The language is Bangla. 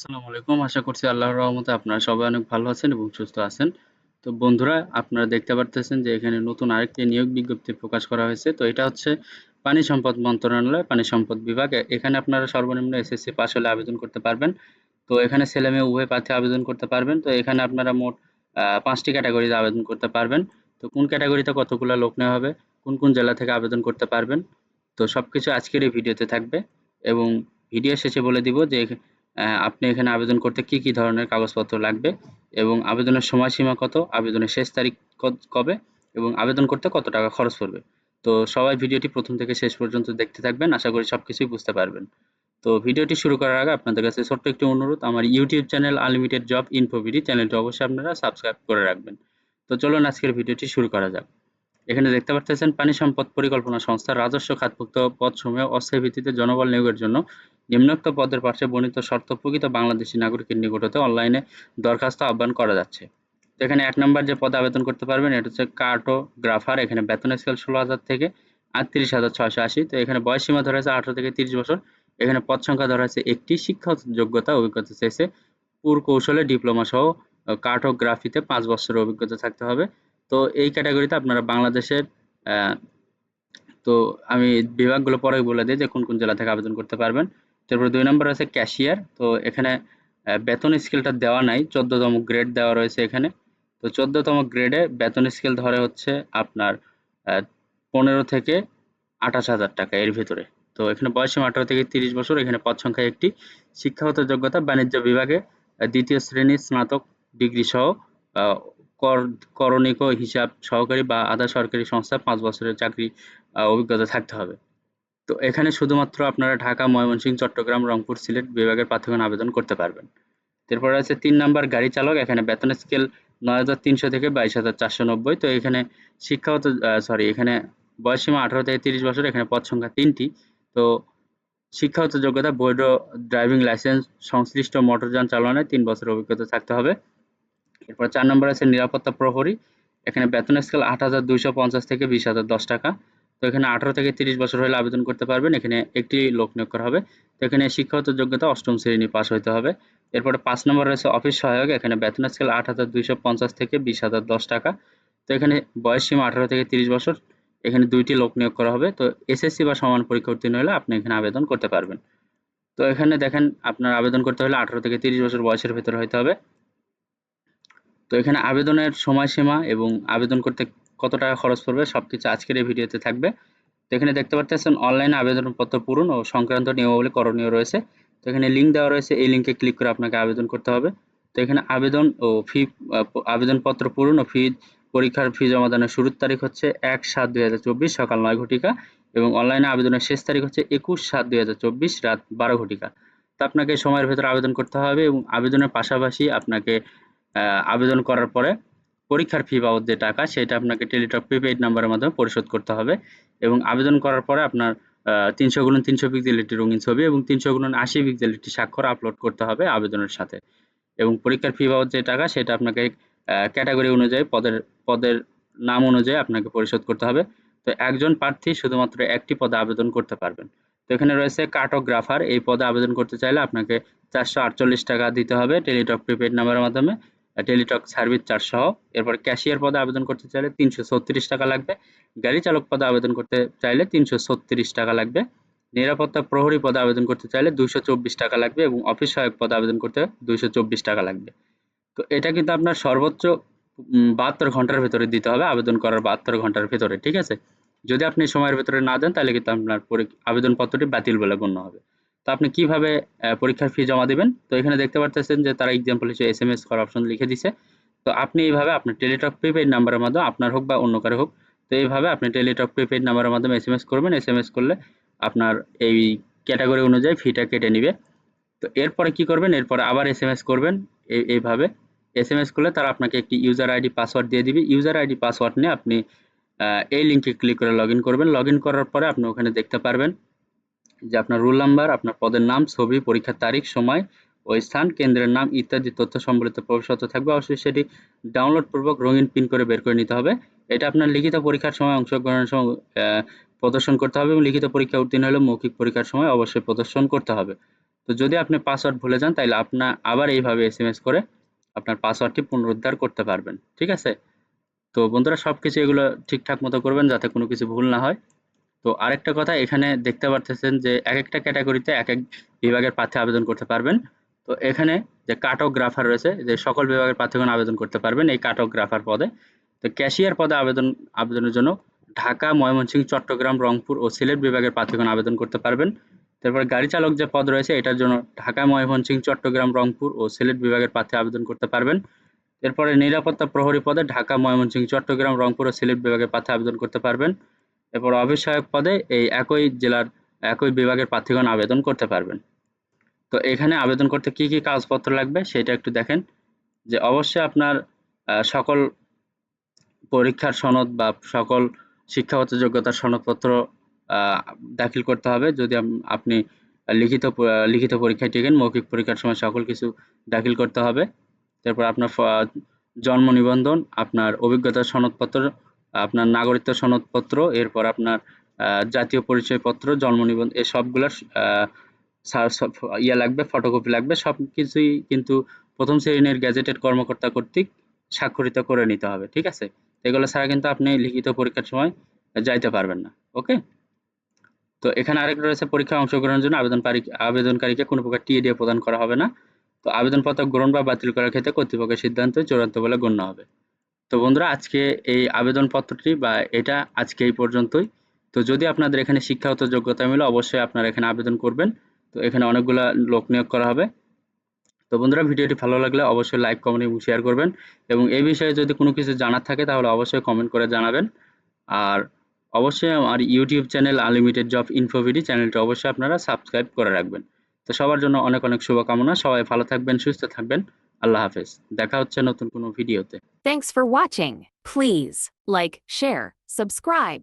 আসসালামু আলাইকুম। আশা করছি আল্লাহর রহমতে আপনারা সবাই অনেক ভালো আছেন এবং সুস্থ আছেন। তো বন্ধুরা, আপনারা দেখতে পারতেছেন যে এখানে নতুন আরেকটি নিয়োগ বিজ্ঞপ্তি প্রকাশ করা হয়েছে। তো এটা হচ্ছে পানি সম্পদ মন্ত্রণালয়, পানি সম্পদ বিভাগ। এখানে আপনারা সর্বনিম্ন এসএসসি পাস হলে আবেদন করতে পারবেন। তো এখানে ছেলে-মেয়ে উভয় প্রার্থী আবেদন করতে পারবেন। তো এখানে আপনারা মোট ৫ টি ক্যাটেগরিতে আবেদন করতে পারবেন। তো কোন ক্যাটেগরিতে কতগুলা লোক নেওয়া হবে, কোন, কোন জেলা থেকে আবেদন করতে পারবেন, তো সবকিছু আজকের এই ভিডিওতে থাকবে এবং ভিডিও শেষে বলে দিব যে আপনি এখানে আবেদন করতে কি, কি ধরনের কাগজপত্র লাগবে এবং আবেদনের সময়সীমা কত, আবেদনের শেষ তারিখ কবে এবং আবেদন করতে কত টাকা খরচ পড়বে। তো সবাই ভিডিওটি প্রথম থেকে শেষ পর্যন্ত দেখতে থাকবেন। আশা করি সবকিছুই বুঝতে পারবেন। তো ভিডিওটি শুরু করার আগে আপনাদের কাছে ছোট্ট একটি অনুরোধ, আমার YouTube channel unlimited job info BD চ্যানেলটি অবশ্যই আপনারা সাবস্ক্রাইব করে রাখবেন। তো চলুন আজকের ভিডিওটি শুরু করা যাক। এখানে দেখতে পাচ্ছেন পানি সম্পদ পরিকল্পনা সংস্থার রাজস্ব খাতভুক্ত পদসমূহে অস্থায়ী ভিত্তিতে জনবল নিয়োগের জন্য নিম্নোক্ত পদের পাশে বর্ণিত শর্ত প্রকৃত বাংলাদেশী নাগরিকের নিকট হতে অনলাইনে দরখাস্ত আহ্বান করা যাচ্ছে। তো এখানে ১ নাম্বার যে পদে আবেদন করতে পারবেন এটা হচ্ছে কার্টোগ্রাফার। এখানে বেতন স্কেল ১৬,০০০ থেকে ৩৮,৬৮০। তো এখানে বয়সসীমা ধরা হয়েছে ১৮ থেকে ৩০ বছর। এখানে পদ সংখ্যা ধরা হয়েছে একটি। শিক্ষাগত যোগ্যতা অভিজ্ঞতা চাইছে পুরকৌশলে ডিপ্লোমা সহ কার্টোগ্রাফিতে ৫ বছরের অভিজ্ঞতা থাকতে হবে। তো এই ক্যাটাগরিতে আপনারা বাংলাদেশের আ তো আমি বিভাগগুলো পরে বলে দেই যে কোন, কোন জেলা থেকে আবেদন করতে পারবেন। তারপরে ২ নম্বরে আছে ক্যাশিয়ার। তো এখানে বেতন স্কেলটা দেওয়া নাই। ১৪ তম গ্রেড দেওয়া রয়েছে এখানে। তো ১৪ তম গ্রেডে বেতন স্কেল ধরে হচ্ছে আপনার আ ১৫ থেকে ২৮,০০০ টাকা এর ভেতরে। তো এখানে বয়সসীমা ১৮ থেকে ৩০ বছর। এখানে পদ সংখ্যা একটি। শিক্ষাগত যোগ্যতা বাণিজ্য বিভাগে ২য় শ্রেণীর স্নাতক ডিগ্রি সহ আ কর করণিক হিসাব সহকারী বা আধা সরকারি সংস্থায় ৫ বছরের চাকরি অভিজ্ঞতা থাকতে হবে। তো এখানে শুধুমাত্র আপনারা ঢাকা, ময়মনসিংহ, চট্টগ্রাম, রংপুর, সিলেট বিভাগের প্রার্থীগণ আবেদন করতে পারবেন। এরপরে আছে ৩ নাম্বার গাড়ি চালক। এখানে বেতন স্কেল ৯,৩০০ থেকে ২২,৪৯০। তো এখানে শিক্ষাগত এখানে বয়সসীমা ১৮ থেকে ৩০ বছর। এখানে পদ সংখ্যা ৩ টি। তো শিক্ষাগত যোগ্যতা বৈধ ড্রাইভিং লাইসেন্স, সংশ্লিষ্ট মোটরযান চালনায় ৩ বছরের অভিজ্ঞতা থাকতে হবে। এরপর ৪ নম্বরে আছে নিরাপত্তা প্রহরী। এখানে বেতন স্কেল ৮,২৫০ থেকে ২০,০১০ টাকা। তো এখানে ১৮ থেকে ৩০ বছর হলে আবেদন করতে পারবেন। এখানে একটি লোক নিয়োগ করা হবে। তো এখানে শিক্ষাগত যোগ্যতা ৮ম শ্রেণী পাস হইতে হবে। এরপরে ৫ নম্বরে রয়েছে অফিস সহায়ক। এখানে বেতন স্কেল ৮,২৫০ থেকে ২০,০১০ টাকা। তো এখানে বয়সসীমা ১৮ থেকে ৩০ বছর। এখানে ২ টি লোক নিয়োগ করা হবে। তো এসএসসি বা সমান পরীক্ষা উত্তীর্ণ হলে আপনি এখানে আবেদন করতে পারবেন। তো এখানে দেখেন আপনার আবেদন করতে হলে ১৮ থেকে ৩০ বছর বয়সের ভেতরে হইতে হবে। তো এখানে আবেদনের সময়সীমা এবং আবেদন করতে কত টাকা খরচ পড়বে সবকিছু আজকের এই ভিডিওতে থাকবে। তো এখানে দেখতে পাচ্ছেন অনলাইনে আবেদনপত্র পূরণ ও সংক্রান্ত নিয়মাবলী করণীয় রয়েছে। তো এখানে লিঙ্ক দেওয়া রয়েছে। এই লিঙ্কে ক্লিক করে আপনাকে আবেদন করতে হবে। তো এখানে আবেদন ও ফি আবেদনপত্র পূরণ ও পরীক্ষার ফি জমাদানের শুরুর তারিখ হচ্ছে ১/৭/২০২৪ সকাল ৯ ঘটিকা এবং অনলাইনে আবেদনের শেষ তারিখ হচ্ছে ২১/৭/২০২৪ রাত ১২ ঘটিকা। তো আপনাকে সময়ের ভেতরে আবেদন করতে হবে এবং আবেদনের পাশাপাশি আপনাকে আবেদন করার পরে পরীক্ষার ফি বাবদ যে টাকা সেটা আপনাকে টেলিটক প্রিপেইড নাম্বারের মাধ্যমে পরিশোধ করতে হবে এবং আবেদন করার পরে আপনার ৩০০x৩০০ পিক্সেল একটি রঙিন ছবি এবং ৩০০x৮০ পিক্সেল একটি স্বাক্ষর আপলোড করতে হবে আবেদনের সাথে এবং পরীক্ষার ফি বাবদ যে টাকা সেটা আপনাকে ক্যাটাগরি অনুযায়ী পদের নাম অনুযায়ী আপনাকে পরিশোধ করতে হবে। তো একজন প্রার্থী শুধুমাত্র একটি পদে আবেদন করতে পারবেন। তো এখানে রয়েছে কার্টোগ্রাফার। এই পদে আবেদন করতে চাইলে আপনাকে ৪৪৮ টাকা দিতে হবে টেলিটক প্রিপেইড নাম্বারের মাধ্যমে, টেলিটক সার্ভিস চার্জ সহ। এরপর ক্যাশিয়ার পদে আবেদন করতে চাইলে ৩৩৬ টাকা লাগবে। গাড়ি চালক পদে আবেদন করতে চাইলে ৩৩৬ টাকা লাগবে। নিরাপত্তা প্রহরী পদে আবেদন করতে চাইলে ২২৪ টাকা লাগবে এবং অফিস সহায়ক পদে আবেদন করতে ২২৪ টাকা লাগবে। তো এটা কিন্তু আপনার সর্বোচ্চ ৭২ ঘন্টার ভেতরে দিতে হবে, আবেদন করার ৭২ ঘন্টার ভেতরে, ঠিক আছে? যদি আপনি সময়ের ভেতরে না দেন তাহলে কিন্তু আপনার আবেদনপত্রটি বাতিল বলে গণ্য হবে। তো আপনি কিভাবে পরীক্ষার ফি জমা দিবেন? তো এখানে দেখতে পারতেছেন যে তারা এক্সাম্পল হিসেবে এসএমএস করার অপশন লিখে দিছে। তো আপনি এইভাবে আপনার টেলিটক প্রিপেইড নাম্বারের মাধ্যমে, আপনার হোক বা অন্য কারো হোক, তো এইভাবে আপনি টেলিটক প্রিপেইড নাম্বারের মাধ্যমে এসএমএস করবেন। এসএমএস করলে আপনার এই ক্যাটাগরি অনুযায়ী ফিটা কেটে নিবে। তো এরপরে কি করবেন? এরপরে আবার এসএমএস করবেন এইভাবে। এসএমএস করলে তারা আপনাকে একটি ইউজার আইডি পাসওয়ার্ড দিয়ে দিবে। ইউজার আইডি পাসওয়ার্ড নিয়ে আপনি এই লিঙ্কে ক্লিক করে লগইন করবেন। লগইন করার পরে আপনি ওখানে দেখতে পারবেন যে আপনার রোল নাম্বার, আপনার পদের নাম, ছবি, পরীক্ষার তারিখ, সময় ও স্থান, কেন্দ্রের নাম ইত্যাদি তথ্য সম্বলিত প্রবেশপত্র থাকবে। অবশ্যই সেটি ডাউনলোড পূর্বক রঙিন প্রিন্ট করে বের করে নিতে হবে। এটা আপনার লিখিত পরীক্ষার সময় অংশগ্রহণের সময় প্রদর্শন করতে হবে এবং লিখিত পরীক্ষায় উত্তীর্ণ হলে মৌখিক পরীক্ষার সময় অবশ্যই প্রদর্শন করতে হবে। তো যদি আপনি পাসওয়ার্ড ভুলে যান তাহলে আপনার আবার এইভাবে এসএমএস করে আপনার পাসওয়ার্ডটি পুনরুদ্ধার করতে পারবেন। ঠিক আছে? তো বন্ধুরা সবকিছু এগুলো ঠিকঠাক মতো করবেন যাতে কোনো কিছু ভুল না হয়। তো আরেকটা কথা, এখানে দেখতে পারতেছেন যে একেকটা ক্যাটাগরিতে একেক বিভাগের প্রার্থী আবেদন করতে পারবেন। তো এখানে যে কার্টোগ্রাফার রয়েছে, যে সকল বিভাগের প্রার্থীগণ আবেদন করতে পারবেন এই কার্টোগ্রাফার পদে। তো ক্যাশিয়ার পদে আবেদনের জন্য ঢাকা, ময়মনসিংহ, চট্টগ্রাম, রংপুর ও সিলেট বিভাগের প্রার্থীগণ আবেদন করতে পারবেন। তারপরে গাড়ি চালক যে পদ রয়েছে এটার জন্য ঢাকা, ময়মনসিংহ, চট্টগ্রাম, রংপুর ও সিলেট বিভাগের প্রার্থী আবেদন করতে পারবেন। এরপরে নিরাপত্তা প্রহরী পদে ঢাকা, ময়মনসিংহ, চট্টগ্রাম, রংপুর ও সিলেট বিভাগের প্রার্থী আবেদন করতে পারবেন। এরপর অফিস সহায়ক পদে এই একই জেলার একই বিভাগের প্রার্থীগণ আবেদন করতে পারবেন। তো এখানে আবেদন করতে কি কি কাগজপত্র লাগবে সেটা একটু দেখেন। যে অবশ্যই আপনার সকল পরীক্ষার সনদ বা সকল শিক্ষাগত যোগ্যতার সনদপত্র দাখিল করতে হবে। যদি আপনি লিখিত পরীক্ষায় টিকেন, মৌখিক পরীক্ষার সময় সকল কিছু দাখিল করতে হবে। তারপর আপনার জন্ম নিবন্ধন, আপনার অভিজ্ঞতার সনদপত্র, আপনার নাগরিকত্ব সনদপত্র, এরপর আপনার জাতীয় পরিচয়পত্র, জন্ম নিবন্ধন, এই সবগুলোর লাগবে, ফটোকপি লাগবে। সবকিছুই কিন্তু প্রথম শ্রেণীর গেজেটেড কর্মকর্তা কর্তৃক স্বাক্ষরিত করে নিতে হবে। ঠিক আছে? এগুলো ছাড়া কিন্তু আপনি লিখিত পরীক্ষার সময় যাইতে পারবেন না। ওকে? তো এখানে আরেকটা রয়েছে, পরীক্ষায় অংশগ্রহণের জন্য আবেদনকারীকে কোনো প্রকার টিএডিএ প্রদান করা হবে না। তো আবেদনপত্র গ্রহণ বা বাতিল করার ক্ষেত্রে কর্তৃপক্ষের সিদ্ধান্ত চূড়ান্ত বলে গণ্য হবে। তো বন্ধুরা আজকে এই আবেদনপত্রটি বা এটা আজকে এই পর্যন্তই। তো যদি আপনাদের এখানে শিক্ষাগত যোগ্যতা মিলে অবশ্যই আপনারা এখানে আবেদন করবেন। তো এখানে অনেকগুলা লোক নিয়োগ করা হবে। তো বন্ধুরা ভিডিওটি ভালো লাগলে অবশ্যই লাইক, কমেন্ট এবং শেয়ার করবেন, এবং এই বিষয়ে যদি কোনো কিছু জানার থাকে তাহলে অবশ্যই কমেন্ট করে জানাবেন। আর অবশ্যই আমার ইউটিউব চ্যানেল আনলিমিটেড জব ইনফোভিডি চ্যানেলটি অবশ্যই আপনারা সাবস্ক্রাইব করে রাখবেন। তো সবার জন্য অনেক অনেক শুভকামনা। সবাই ভালো থাকবেন, সুস্থ থাকবেন। আল্লাহ হাফেজ। দেখা হচ্ছে নতুন কোনো ভিডিওতে। Thanks for watching. Please like, share, subscribe.